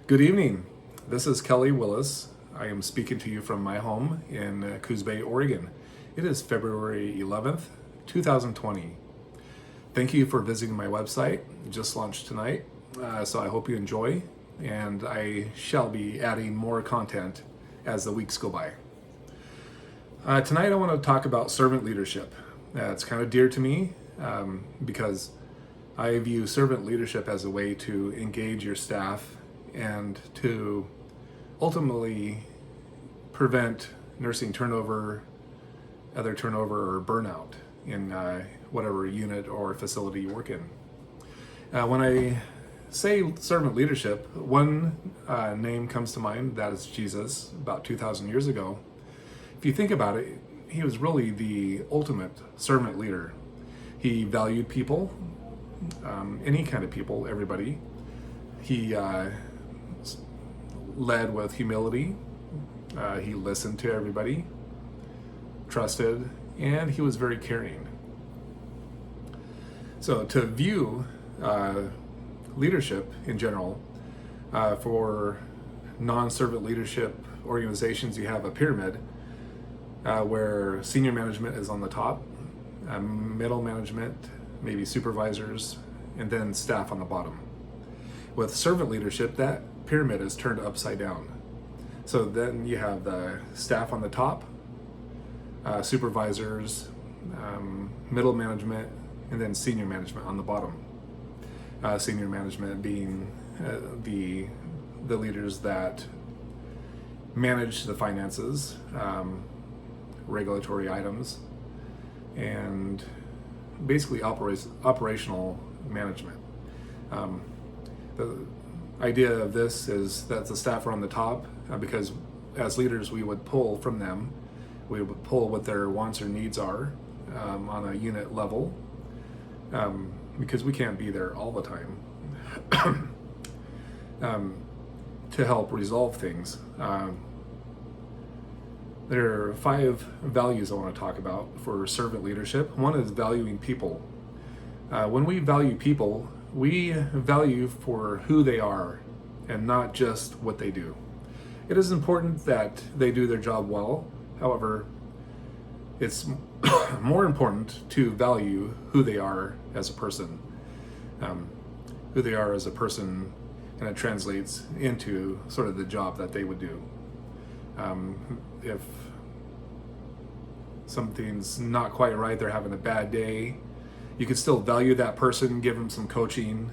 Good evening. This is Kelly Willis. I am speaking to you from my home in Coos Bay, Oregon. It is February 11th, 2020. Thank you for visiting my website. It just launched tonight, so I hope you enjoy, and I shall be adding more content as the weeks go by. Tonight I want to talk about servant leadership. It's kind of dear to me because I view servant leadership as a way to engage your staff and to ultimately prevent nursing turnover, other turnover, or burnout in whatever unit or facility you work in. When I say servant leadership, one name comes to mind, that is Jesus, about 2,000 years ago. If you think about it, he was really the ultimate servant leader. He valued people, any kind of people, everybody. He led with humility. He listened to everybody, trusted, and he was very caring. So to view leadership in general, for non-servant leadership organizations, you have a pyramid where senior management is on the top, middle management, maybe supervisors, and then staff on the bottom. With servant leadership, that pyramid is turned upside down. So then you have the staff on the top, supervisors, middle management, and then senior management on the bottom. Senior management being the leaders that manage the finances, regulatory items, and basically operational management. The idea of this is that the staff are on the top because as leaders we would pull from them. We would pull what their wants or needs are on a unit level because we can't be there all the time to help resolve things. There are 5 values I want to talk about for servant leadership. One is valuing people. When we value people, we value for who they are and not just what they do. It is important that they do their job well. However, it's more important to value who they are as a person. Who they are as a person, and it translates into sort of the job that they would do. If something's not quite right, they're having a bad day, you could still value that person, give them some coaching,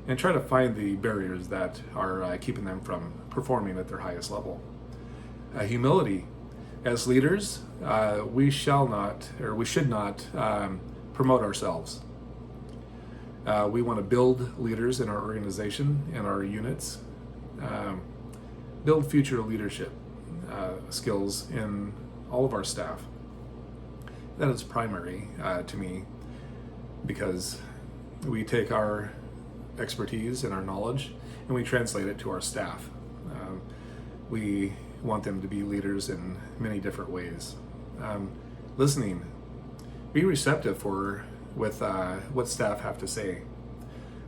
and try to find the barriers that are keeping them from performing at their highest level. Humility. As leaders, we should not promote ourselves. We want to build leaders in our organization and our units, build future leadership skills in all of our staff. That is primary to me, because we take our expertise and our knowledge and we translate it to our staff. We want them to be leaders in many different ways. Listening, be receptive with what staff have to say,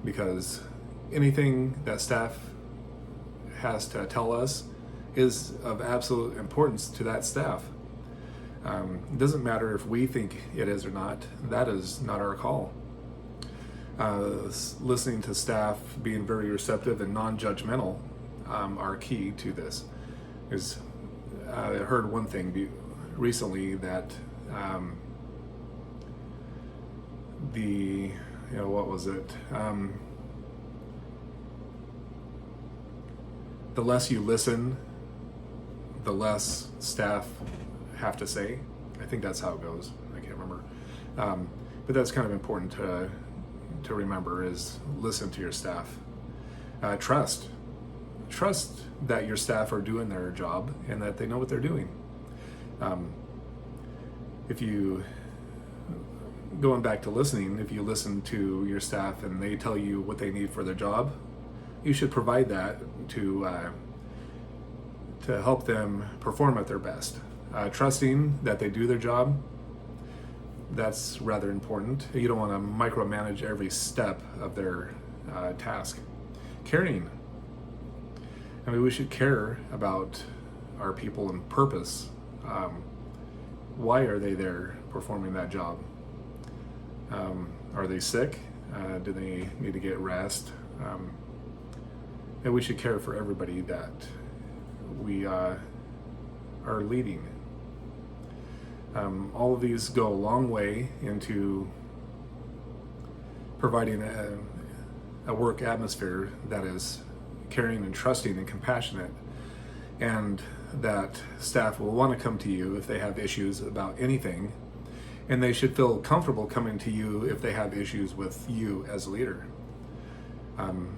because anything that staff has to tell us is of absolute importance to that staff. It doesn't matter if we think it is or not. That is not our call. Listening to staff, being very receptive and non-judgmental are key to this. Because I heard one thing recently that what was it? The less you listen, the less staff have to say. I think that's how it goes. I can't remember. But that's kind of important to remember, is listen to your staff. Trust that your staff are doing their job and that they know what they're doing. Going back to listening, if you listen to your staff and they tell you what they need for their job, you should provide that to help them perform at their best. Trusting that they do their job, that's rather important. You don't want to micromanage every step of their task. Caring. I mean, we should care about our people and purpose. Why are they there performing that job? Are they sick? Do they need to get rest? And we should care for everybody that we are leading. All of these go a long way into providing a work atmosphere that is caring and trusting and compassionate, and that staff will want to come to you if they have issues about anything, and they should feel comfortable coming to you if they have issues with you as a leader.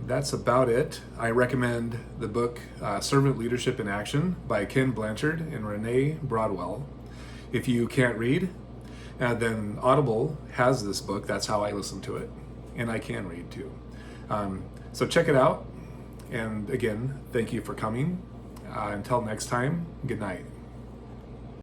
That's about it. I recommend the book Servant Leadership in Action by Ken Blanchard and Renee Broadwell. If you can't read, then Audible has this book. That's how I listen to it, and I can read too. So check it out. And again, thank you for coming. Until next time, good night.